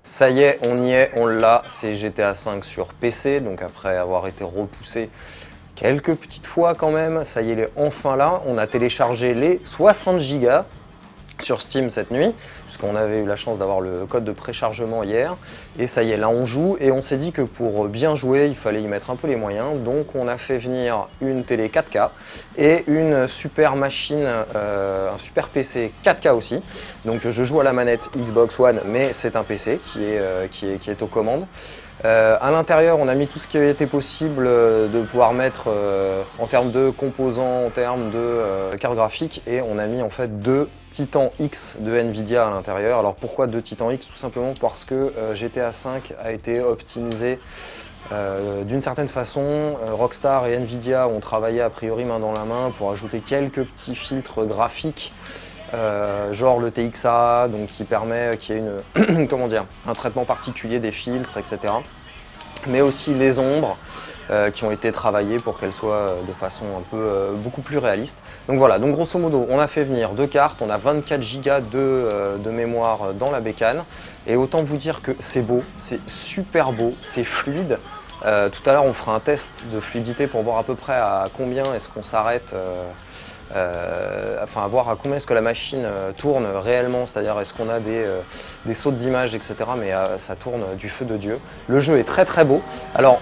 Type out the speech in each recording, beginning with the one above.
Ça y est, on y est, on l'a, c'est GTA V sur PC, donc après avoir été repoussé quelques petites fois quand même, ça y est, il est enfin là. On a téléchargé les 60 Go sur Steam cette nuit, puisqu'on avait eu la chance d'avoir le code de préchargement hier. Et ça y est, là on joue, et on s'est dit que pour bien jouer, il fallait y mettre un peu les moyens. Donc on a fait venir une télé 4K et une super machine, un super PC 4K aussi. Donc je joue à la manette Xbox One, mais c'est un PC qui est aux commandes. À l'intérieur, on a mis tout ce qui était possible de pouvoir mettre en termes de composants, en termes de carte graphique, et on a mis en fait deux Titan X de Nvidia à l'intérieur. Alors pourquoi deux Titan X? Tout simplement parce que GTA V a été optimisé d'une certaine façon. Rockstar et Nvidia ont travaillé a priori main dans la main pour ajouter quelques petits filtres graphiques. Genre le TXA, donc qui permet qu'il y ait une, comment dire, un traitement particulier des filtres, etc. Mais aussi les ombres qui ont été travaillées pour qu'elles soient de façon un peu beaucoup plus réaliste. Donc voilà, donc grosso modo, on a fait venir deux cartes, on a 24 Go de mémoire dans la bécane. Et autant vous dire que c'est beau, c'est super beau, c'est fluide. Tout à l'heure, on fera un test de fluidité pour voir à peu près à combien est-ce qu'on s'arrête. Enfin, à voir à combien est-ce que la machine tourne réellement, c'est-à-dire est-ce qu'on a des sautes d'image, etc. Mais ça tourne du feu de Dieu. Le jeu est très très beau. Alors,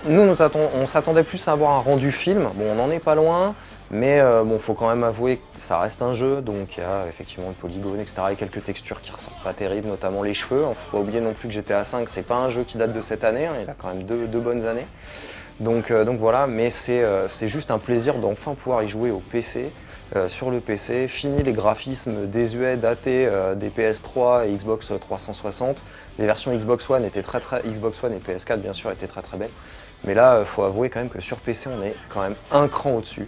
on s'attendait plus à avoir un rendu film. Bon, on n'en est pas loin, mais bon, faut quand même avouer que ça reste un jeu, donc il y a effectivement le polygone, etc. et quelques textures qui ressortent pas terribles, notamment les cheveux. Faut pas oublier non plus que GTA V, c'est pas un jeu qui date de cette année, hein, il a quand même deux bonnes années. Donc voilà, mais c'est juste un plaisir d'enfin pouvoir y jouer au PC, sur le PC. Fini les graphismes désuets, datés des PS3 et Xbox 360. Les versions Xbox One Xbox One et PS4 bien sûr étaient très très belles. Mais là, faut avouer quand même que sur PC, on est quand même un cran au-dessus.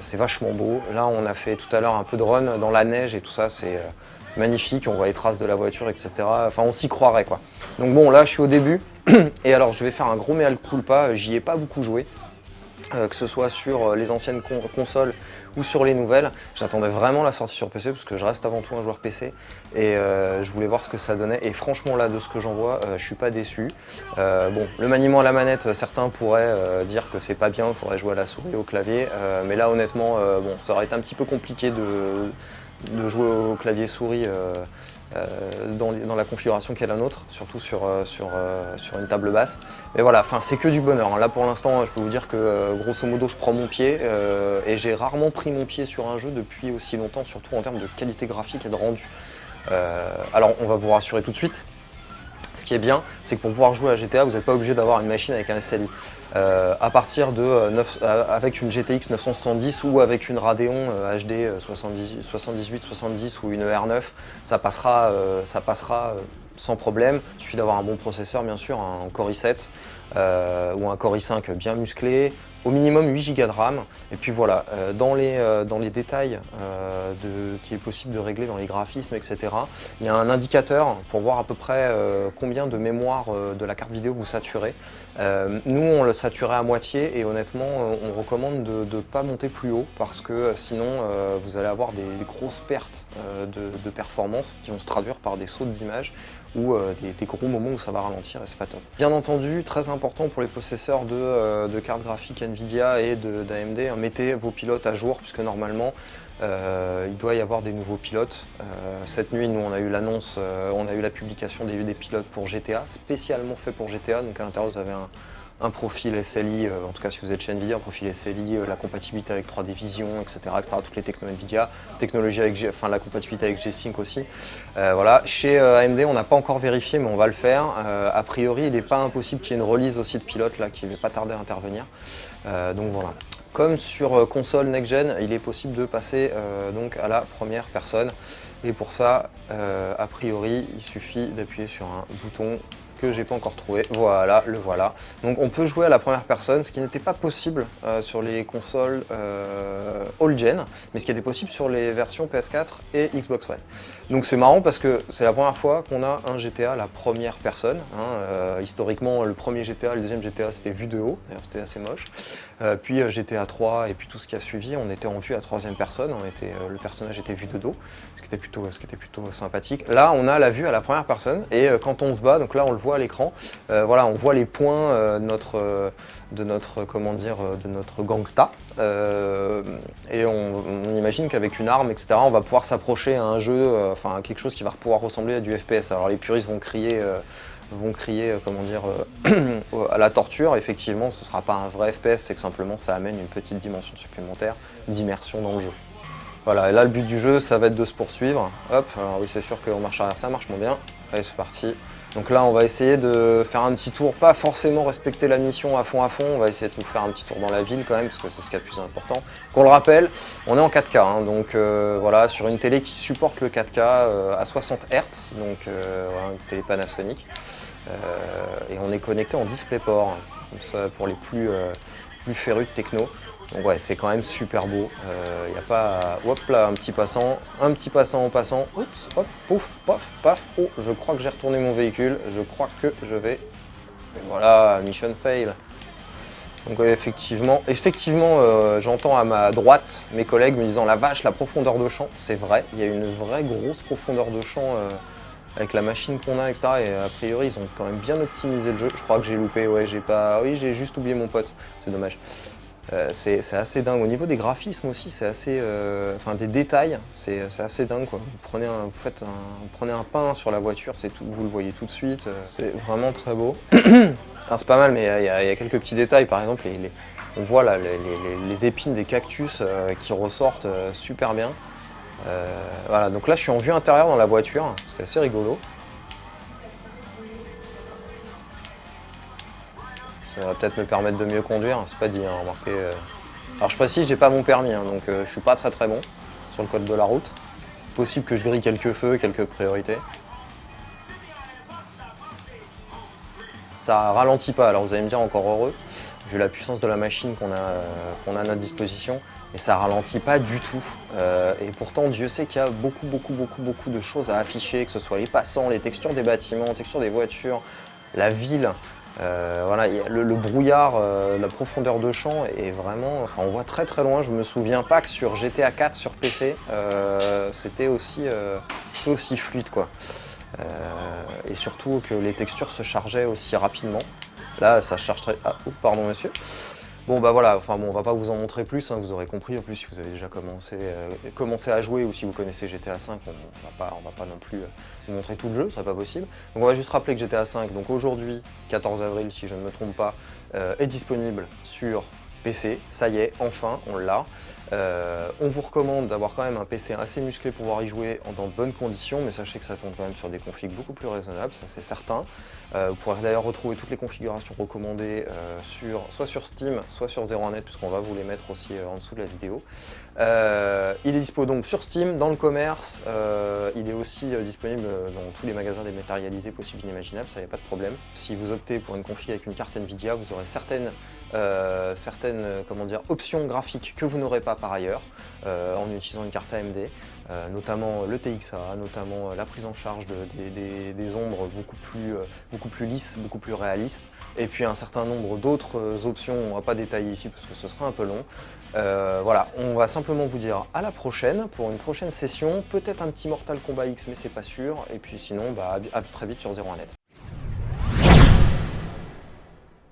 C'est vachement beau. Là, on a fait tout à l'heure un peu de run dans la neige et tout ça, c'est magnifique. On voit les traces de la voiture, etc. Enfin, on s'y croirait quoi. Donc bon, là, je suis au début. Et alors, je vais faire un gros mea culpa. J'y ai pas beaucoup joué. Que ce soit sur les anciennes consoles ou sur les nouvelles. J'attendais vraiment la sortie sur PC parce que je reste avant tout un joueur PC et je voulais voir ce que ça donnait. Et franchement là, de ce que j'en vois, je suis pas déçu. Bon, le maniement à la manette, certains pourraient dire que c'est pas bien, il faudrait jouer à la souris et au clavier. Mais là honnêtement, bon, ça aurait été un petit peu compliqué de jouer au clavier souris dans la configuration qui est la nôtre, surtout sur une table basse. Mais voilà, c'est que du bonheur. Hein. Là pour l'instant, je peux vous dire que grosso modo, je prends mon pied et j'ai rarement pris mon pied sur un jeu depuis aussi longtemps, surtout en termes de qualité graphique et de rendu. Alors on va vous rassurer tout de suite. Ce qui est bien, c'est que pour pouvoir jouer à GTA, vous n'êtes pas obligé d'avoir une machine avec un SLI. À partir avec une GTX 970 ou avec une Radeon HD 7870 ou une R9, ça passera sans problème. Il suffit d'avoir un bon processeur, bien sûr, un Core i7 ou un Core i5 bien musclé. Au minimum 8 Go de RAM. Et puis voilà, dans les détails qui est possible de régler dans les graphismes, etc., il y a un indicateur pour voir à peu près combien de mémoire de la carte vidéo vous saturez. Nous, on le saturait à moitié et honnêtement, on recommande de ne pas monter plus haut parce que sinon, vous allez avoir des grosses pertes de performance qui vont se traduire par des sautes d'image ou des gros moments où ça va ralentir et c'est pas top. Bien entendu, très important pour les possesseurs de cartes graphiques Nvidia et d'AMD, hein, mettez vos pilotes à jour puisque normalement il doit y avoir des nouveaux pilotes. Cette nuit, nous on a eu l'annonce, on a eu la publication des pilotes pour GTA, spécialement fait pour GTA, donc à l'intérieur vous avez un profil SLI, en tout cas si vous êtes chez Nvidia, un profil SLI, la compatibilité avec 3D Vision, etc., toutes les technos Nvidia, technologie avec la compatibilité avec G-Sync aussi. Voilà. Chez AMD, on n'a pas encore vérifié, mais on va le faire. A priori, il n'est pas impossible qu'il y ait une release aussi de pilote là, qui ne va pas tarder à intervenir. Donc voilà. Comme sur console next-gen, il est possible de passer donc à la première personne. Et pour ça, a priori, il suffit d'appuyer sur un bouton que j'ai pas encore trouvé. Voilà, le voilà. Donc on peut jouer à la première personne, ce qui n'était pas possible sur les consoles all-gen, mais ce qui était possible sur les versions PS4 et Xbox One. Donc c'est marrant parce que c'est la première fois qu'on a un GTA à la première personne. Historiquement, le premier GTA et le deuxième GTA, c'était vu de haut, d'ailleurs c'était assez moche. Puis GTA 3 et puis tout ce qui a suivi, on était en vue à troisième personne, le personnage était vu de dos, ce qui était plutôt sympathique. Là, on a la vue à la première personne et quand on se bat, donc là on le voit à l'écran, voilà, on voit les points de notre gangsta. Et on imagine qu'avec une arme, etc., on va pouvoir s'approcher à un jeu, enfin quelque chose qui va pouvoir ressembler à du FPS. Alors les puristes vont crier à la torture. Effectivement, ce ne sera pas un vrai FPS, c'est que simplement ça amène une petite dimension supplémentaire d'immersion dans le jeu. Voilà, et là le but du jeu, ça va être de se poursuivre. Hop, alors oui, c'est sûr qu'en marche arrière, ça marche moins bien. Allez, c'est parti. Donc là, on va essayer de faire un petit tour, pas forcément respecter la mission à fond, on va essayer de faire un petit tour dans la ville quand même, parce que c'est ce qu'il y a de plus important. Qu'on le rappelle, on est en 4K, hein, donc voilà, sur une télé qui supporte le 4K à 60 Hz, donc voilà, une télé Panasonic. Et on est connecté en DisplayPort, comme ça, pour les plus férus de techno. Donc ouais, c'est quand même super beau. Il n'y a pas... Hop là, un petit passant en passant. Oups, hop, pouf, paf, paf. Oh, je crois que j'ai retourné mon véhicule. Je crois que je vais... Et voilà, mission fail. Donc ouais, effectivement, j'entends à ma droite mes collègues me disant la vache, la profondeur de champ. C'est vrai, il y a une vraie grosse profondeur de champ avec la machine qu'on a, etc. Et a priori, ils ont quand même bien optimisé le jeu. Je crois que j'ai loupé, ouais, oui, j'ai juste oublié mon pote. C'est dommage. C'est assez dingue. Au niveau des graphismes aussi, c'est assez... Enfin, des détails, c'est assez dingue, quoi. Vous prenez un pain sur la voiture, c'est tout, vous le voyez tout de suite. C'est vraiment très beau. Alors, c'est pas mal, mais il y a quelques petits détails. Par exemple, on voit là, les épines des cactus qui ressortent super bien. Voilà, donc là, je suis en vue intérieure dans la voiture, ce qui est assez rigolo. Ça va peut-être me permettre de mieux conduire, c'est pas dit, hein, remarquez. Alors je précise, j'ai pas mon permis, hein, donc je suis pas très bon sur le code de la route. Possible que je grille quelques feux, quelques priorités. Ça ralentit pas, alors vous allez me dire encore heureux, vu la puissance de la machine qu'on a à notre disposition, mais ça ralentit pas du tout. Et pourtant, Dieu sait qu'il y a beaucoup de choses à afficher, que ce soit les passants, les textures des bâtiments, les textures des voitures, la ville. Voilà, le brouillard, la profondeur de champ est vraiment... Enfin, on voit très loin. Je me souviens pas que sur GTA 4 sur PC, c'était aussi fluide, quoi. Et surtout que les textures se chargeaient aussi rapidement. Là, ça charge très... Ah, oups, pardon, monsieur. Bon bah voilà, enfin bon, on va pas vous en montrer plus, hein, vous aurez compris. En plus, si vous avez déjà commencé à jouer ou si vous connaissez GTA 5, on va pas non plus vous montrer tout le jeu, ce serait pas possible. Donc on va juste rappeler que GTA 5, donc aujourd'hui, 14 avril si je ne me trompe pas, est disponible sur PC. Ça y est, enfin, on l'a. On vous recommande d'avoir quand même un PC assez musclé pour pouvoir y jouer dans de bonnes conditions, mais sachez que ça tourne quand même sur des configs beaucoup plus raisonnables, ça c'est certain. Vous pourrez d'ailleurs retrouver toutes les configurations recommandées soit sur Steam, soit sur 01net, puisqu'on va vous les mettre aussi en dessous de la vidéo. Il est dispo donc sur Steam, dans le commerce, il est aussi disponible dans tous les magasins dématérialisés possibles et inimaginables, ça n'y a pas de problème. Si vous optez pour une config avec une carte Nvidia, vous aurez certaines options graphiques que vous n'aurez pas par ailleurs en utilisant une carte AMD, notamment le TXA, notamment la prise en charge des ombres beaucoup plus lisses, beaucoup plus réalistes, et puis un certain nombre d'autres options, on ne va pas détailler ici parce que ce sera un peu long. Voilà, on va simplement vous dire à la prochaine pour une prochaine session, peut-être un petit Mortal Kombat X mais c'est pas sûr, et puis sinon à très vite sur 01net.